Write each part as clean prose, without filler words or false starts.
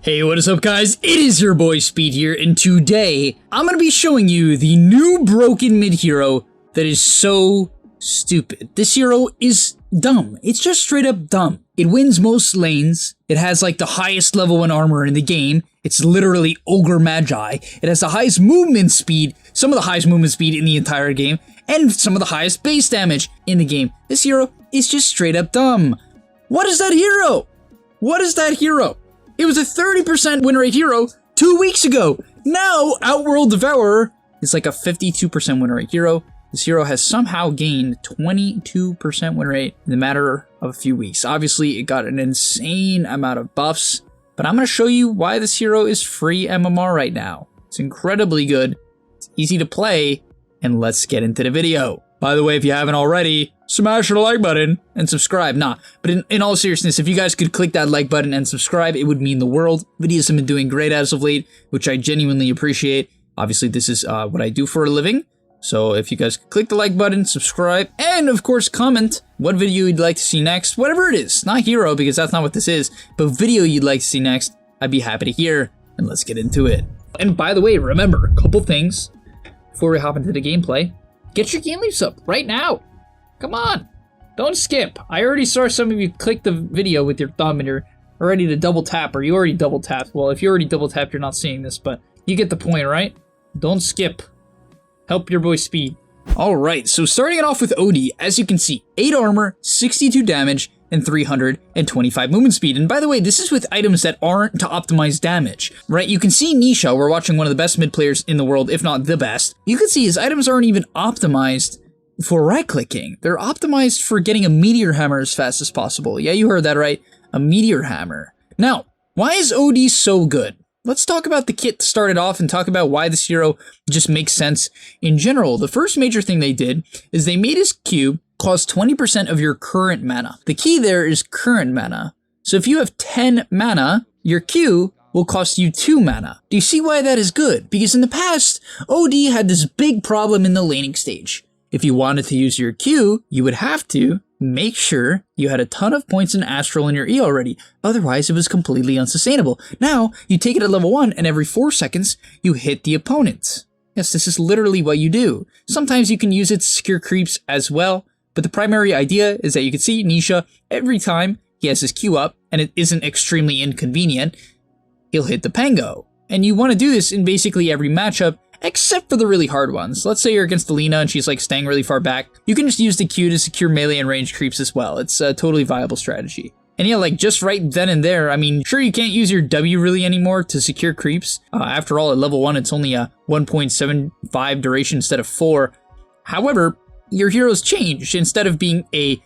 Hey, what is up guys? It is your boy Speed here, and today I'm going to be showing you the new broken mid hero that is so stupid. This hero is dumb. It's just straight up dumb. It wins most lanes. It has like the highest level 1 armor in the game. It's literally Ogre Magi. It has the highest movement speed, some of the highest movement speed in the entire game, and some of the highest base damage in the game. This hero is just straight up dumb. What is that hero? What is that hero? It was a 30% win rate hero 2 weeks ago. Now, Outworld Devourer is like a 52% win rate hero. This hero has somehow gained 22% win rate in the matter of a few weeks. Obviously, it got an insane amount of buffs, but I'm going to show you why this hero is free MMR right now. It's incredibly good, it's easy to play, and let's get into the video. By the way, if you haven't already, smash the like button and subscribe. Nah, but in all seriousness, if you guys could click that like button and subscribe, it would mean the world. Videos have been doing great as of late, which I genuinely appreciate. Obviously, this is what I do for a living. So if you guys could click the like button, subscribe, and of course comment what video you'd like to see next, whatever it is. Not hero, because that's not what this is, but video you'd like to see next, I'd be happy to hear, and let's get into it. And by the way, remember, a couple things before we hop into the gameplay. Get your game leaps up right now. Come on, don't skip. I already saw some of you click the video with your thumb and you're ready to double tap, or you already double tapped. Well, if you already double tapped, you're not seeing this, but you get the point, right? Don't skip. Help your boy Speed. All right, so starting it off with OD, as you can see, 8 armor, 62 damage, and 325 movement speed. And by the way, this is with items that aren't to optimize damage, right? You can see Nisha, we're watching one of the best mid players in the world, if not the best. You can see his items aren't even optimized for right-clicking. They're optimized for getting a meteor hammer as fast as possible. Yeah, you heard that right, a meteor hammer. Now, why is OD so good? Let's talk about the kit to start it off and talk about why this hero just makes sense in general. The first major thing they did is they made his Q cost 20% of your current mana. The key there is current mana. So if you have 10 mana, your Q will cost you 2 mana. Do you see why that is good? Because in the past, OD had this big problem in the laning stage. If you wanted to use your Q, you would have to make sure you had a ton of points in Astral in your E already. Otherwise, it was completely unsustainable. Now, you take it at level 1 and every 4 seconds, you hit the opponent. Yes, this is literally what you do. Sometimes you can use it to secure creeps as well, but the primary idea is that you can see Nisha every time he has his Q up, and it isn't extremely inconvenient, he'll hit the Pango. And you want to do this in basically every matchup, except for the really hard ones. Let's say you're against Alina and she's like staying really far back. You can just use the Q to secure melee and range creeps as well. It's a totally viable strategy. And yeah, like just right then and there, I mean, sure you can't use your W really anymore to secure creeps. After all, at level 1, it's only a 1.75 duration instead of 4. However, your heroes changed. Instead of being a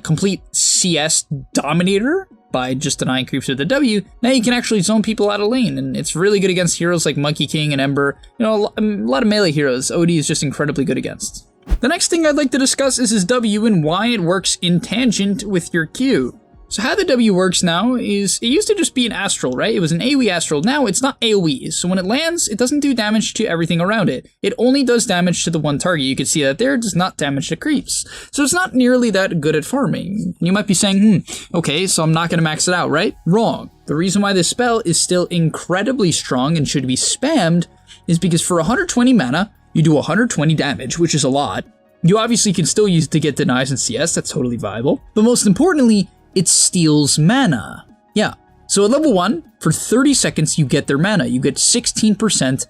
complete CS dominator by just denying creeps with the W, now you can actually zone people out of lane, and it's really good against heroes like Monkey King and Ember. You know, a lot of melee heroes, OD is just incredibly good against. The next thing I'd like to discuss is his W and why it works in tangent with your Q. So how the W works now is, it used to just be an Astral, right? It was an AoE Astral. Now it's not AoE, so when it lands, it doesn't do damage to everything around it. It only does damage to the one target. You can see that there, it does not damage the creeps. So it's not nearly that good at farming. You might be saying, okay, so I'm not gonna max it out, right? Wrong. The reason why this spell is still incredibly strong and should be spammed is because for 120 mana, you do 120 damage, which is a lot. You obviously can still use it to get denies in CS, that's totally viable. But most importantly, it steals mana. Yeah, so at level 1, for 30 seconds you get their mana. You get 16%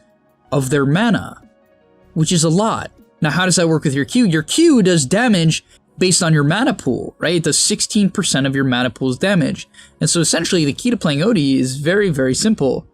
of their mana, which is a lot. Now how does that work with your Q? Your Q does damage based on your mana pool, right? It does 16% of your mana pool's damage. And so essentially the key to playing OD is very, very simple.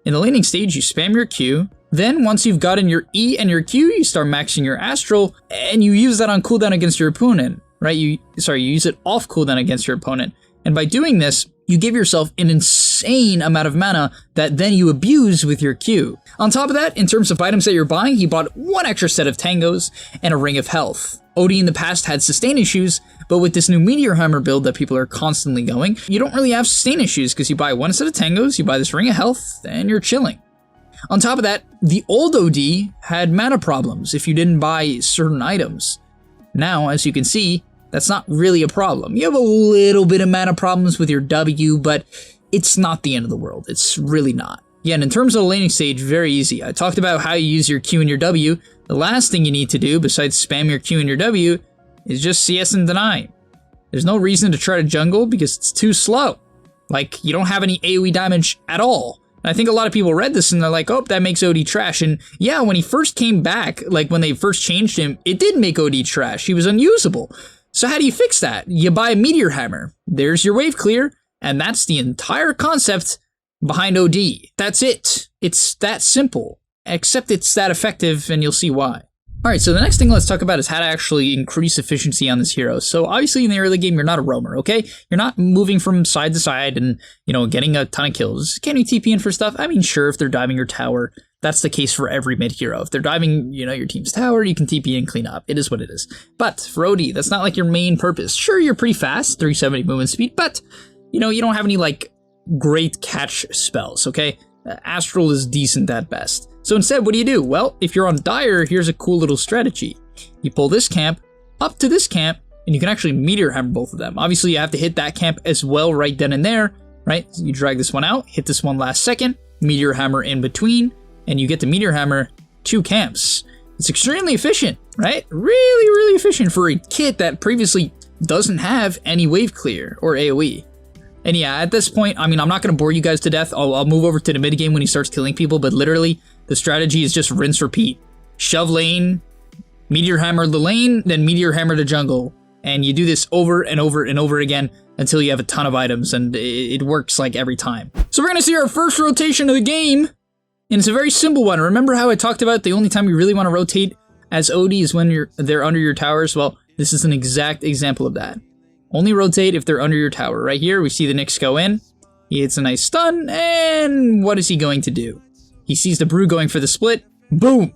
In the laning stage, you spam your Q. Then once you've gotten your E and your Q, you start maxing your Astral, and you use that on cooldown against your opponent. Right, you use it off cooldown against your opponent. And by doing this, you give yourself an insane amount of mana that then you abuse with your Q. On top of that, in terms of items that you're buying, he bought 1 extra set of tangos and a ring of health. OD in the past had sustain issues, but with this new Meteor Hammer build that people are constantly going, you don't really have sustain issues because you buy 1 set of tangos, you buy this ring of health, and you're chilling. On top of that, the old OD had mana problems if you didn't buy certain items. Now, as you can see, That's not really a problem. You have a little bit of mana problems with your W, but it's not the end of the world. It's really not. Yeah, and in terms of the laning stage, very easy. I talked about how you use your Q and your W. The last thing you need to do, besides spam your Q and your W, is just CS and deny. There's no reason to try to jungle because it's too slow. Like, you don't have any AoE damage at all. And I think a lot of people read this and they're like, oh, that makes OD trash. And yeah, when he first came back, like when they first changed him, it did make OD trash. He was unusable. So how do you fix that? You buy a Meteor Hammer. There's your wave clear. And that's the entire concept behind OD. That's it. It's that simple. Except it's that effective, and you'll see why. Alright, so the next thing let's talk about is how to actually increase efficiency on this hero. So obviously in the early game, you're not a roamer, okay? You're not moving from side to side and, you know, getting a ton of kills. Can you TP in for stuff? I mean, sure, if they're diving your tower, that's the case for every mid hero. If they're diving, you know, your team's tower, you can TP and clean up. It is what it is. But for OD, that's not like your main purpose. Sure, you're pretty fast, 370 movement speed, but, you know, you don't have any, like, great catch spells, okay? Astral is decent at best. So instead, what do? Well, if you're on Dire, here's a cool little strategy. You pull this camp up to this camp, and you can actually Meteor Hammer both of them. Obviously, you have to hit that camp as well right then and there, right? So you drag this one out, hit this one last second, Meteor Hammer in between, and you get to Meteor Hammer 2 camps. It's extremely efficient, right? Really, really efficient for a kit that previously doesn't have any wave clear or AoE. And yeah, at this point, I mean, I'm not going to bore you guys to death. I'll move over to the mid game when he starts killing people, but literally, the strategy is just rinse, repeat. Shove lane, Meteor Hammer the lane, then Meteor Hammer the jungle. And you do this over and over and over again until you have a ton of items, and it works like every time. So we're going to see our first rotation of the game, and it's a very simple one. Remember how I talked about the only time you really want to rotate as OD is when they're under your towers? Well, this is an exact example of that. Only rotate if they're under your tower. Right here, we see the Nyx go in. He hits a nice stun, and what is he going to do? He sees the brew going for the split. Boom!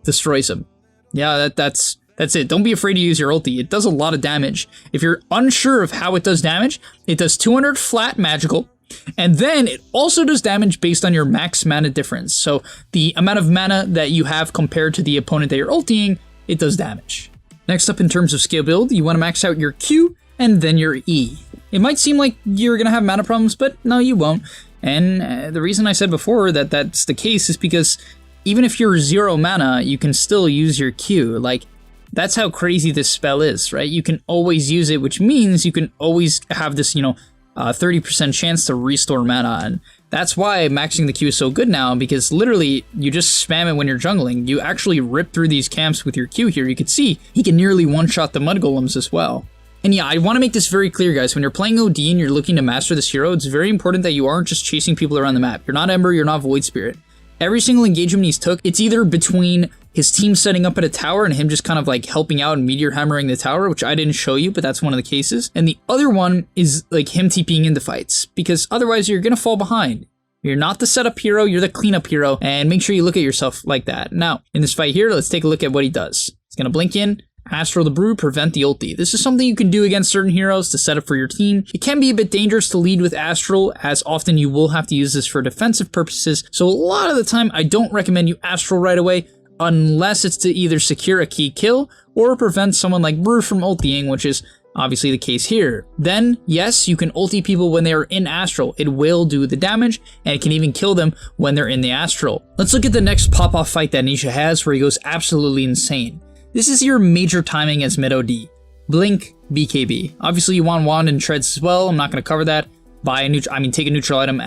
Destroys him. Yeah, that's it. Don't be afraid to use your ulti. It does a lot of damage. If you're unsure of how it does damage, it does 200 flat magical, and then it also does damage based on your max mana difference. So the amount of mana that you have compared to the opponent that you're ulting, it does damage. Next up in terms of skill build, you want to max out your Q and then your E. It might seem like you're going to have mana problems, but no, you won't. And the reason I said before that that's the case is because even if you're 0 mana, you can still use your Q. Like, that's how crazy this spell is, right? You can always use it, which means you can always have this, 30% chance to restore mana. And that's why maxing the Q is so good now, because literally you just spam it when you're jungling. You actually rip through these camps with your Q here. You can see he can nearly one-shot the mud golems as well. And yeah, I want to make this very clear, guys. When you're playing OD and you're looking to master this hero, it's very important that you aren't just chasing people around the map. You're not Ember, you're not Void Spirit. Every single engagement he's took, it's either between his team setting up at a tower and him just kind of like helping out and meteor hammering the tower, which I didn't show you, but that's one of the cases. And the other one is like him TPing into fights, because otherwise you're going to fall behind. You're not the setup hero, you're the cleanup hero, and make sure you look at yourself like that. Now, in this fight here, let's take a look at what he does. He's going to blink in, Astral the Brew, prevent the ulti. This is something you can do against certain heroes to set up for your team. It can be a bit dangerous to lead with Astral, as often you will have to use this for defensive purposes, so a lot of the time I don't recommend you Astral right away, unless it's to either secure a key kill or prevent someone like Brew from ultiing, which is obviously the case here. Then, yes, you can ulti people when they are in Astral. It will do the damage, and it can even kill them when they're in the Astral. Let's look at the next pop-off fight that Nisha has, where he goes absolutely insane. This is your major timing as mid OD. Blink, BKB. Obviously you want Wand and Treads as well. I'm not going to cover that. Take a neutral item,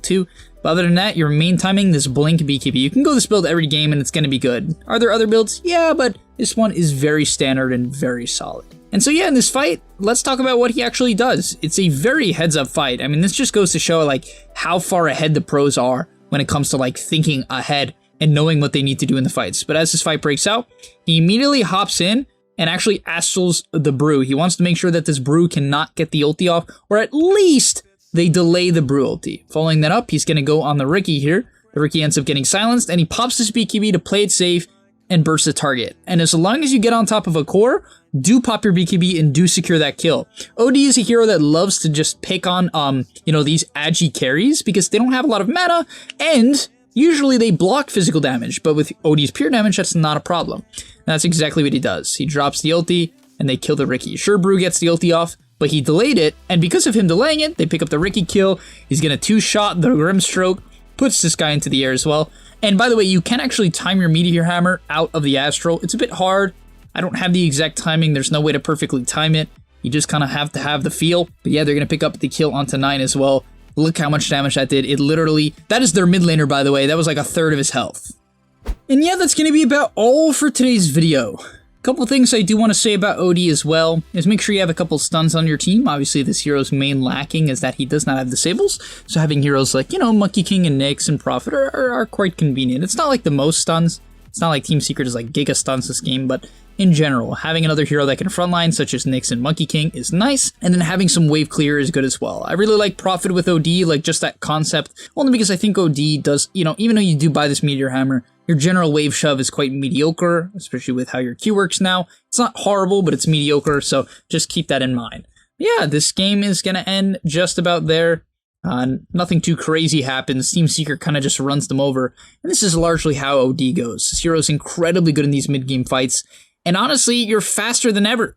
too. But other than that, your main timing, this Blink, BKB. You can go this build every game and it's going to be good. Are there other builds? Yeah, but this one is very standard and very solid. And so yeah, in this fight, let's talk about what he actually does. It's a very heads-up fight. I mean, this just goes to show like how far ahead the pros are when it comes to like thinking ahead and knowing what they need to do in the fights. But as this fight breaks out, he immediately hops in and actually astrals the Brew. He wants to make sure that this Brew cannot get the ulti off, or at least they delay the Brew ulti. Following that up, he's going to go on the Riki here. The Riki ends up getting silenced, and he pops his BKB to play it safe and burst the target. And as long as you get on top of a core, do pop your BKB and do secure that kill. OD is a hero that loves to just pick on, these agi carries, because they don't have a lot of mana, and usually they block physical damage, but with OD's pure damage, that's not a problem. And that's exactly what he does. He drops the ulti, and they kill the Riki. Sure, Brew gets the ulti off, but he delayed it, and because of him delaying it, they pick up the Riki kill. He's gonna 2-shot the Grimstroke, puts this guy into the air as well. And by the way, you can actually time your Meteor Hammer out of the Astral. It's a bit hard. I don't have the exact timing. There's no way to perfectly time it. You just kind of have to have the feel. But yeah, they're gonna pick up the kill onto 9 as well. Look how much damage that did. It literally, that is their mid laner, by the way. That was like a third of his health. And yeah, that's gonna be about all for today's video. Couple things I do want to say about OD as well is make sure you have a couple stuns on your team. Obviously, this hero's main lacking is that he does not have disables, so having heroes like, you know, Monkey King and Nyx and Prophet are quite convenient. It's not like the most stuns. It's not like Team Secret is like giga stuns this game, but in general, having another hero that can frontline, such as Nyx and Monkey King, is nice, and then having some wave clear is good as well. I really like Prophet with OD, like just that concept, only because I think OD does, you know, even though you do buy this Meteor Hammer, your general wave shove is quite mediocre, especially with how your Q works now. It's not horrible, but it's mediocre, so just keep that in mind. Yeah, this game is gonna end just about there. Nothing too crazy happens. Team Secret kind of just runs them over, and this is largely how OD goes. This hero's incredibly good in these mid-game fights, and honestly, you're faster than ever.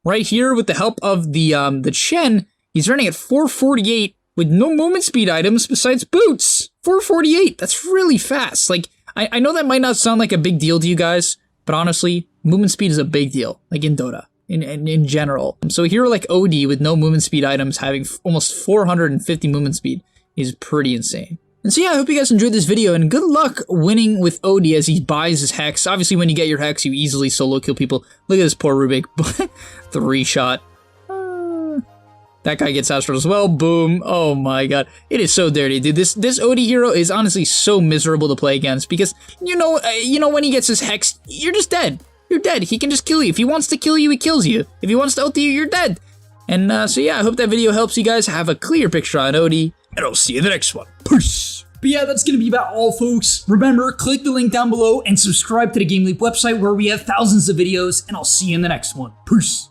Right here, with the help of the Chen, he's running at 448 with no movement speed items besides boots. 448, that's really fast. Like, I know that might not sound like a big deal to you guys, but honestly, movement speed is a big deal, like in Dota, in general. So a hero like OD with no movement speed items having almost 450 movement speed is pretty insane. And so yeah, I hope you guys enjoyed this video, and good luck winning with OD as he buys his Hex. Obviously, when you get your Hex, you easily solo kill people. Look at this poor Rubik. 3-shot. That guy gets Astral as well. Boom. Oh my god. It is so dirty, dude. This OD hero is honestly so miserable to play against because, you know when he gets his Hex, you're just dead. You're dead. He can just kill you. If he wants to kill you, he kills you. If he wants to ult you, you're dead. And so yeah, I hope that video helps you guys have a clear picture on OD, and I'll see you in the next one. Peace. But yeah, that's going to be about all, folks. Remember, click the link down below and subscribe to the Game Leap website where we have thousands of videos, and I'll see you in the next one. Peace.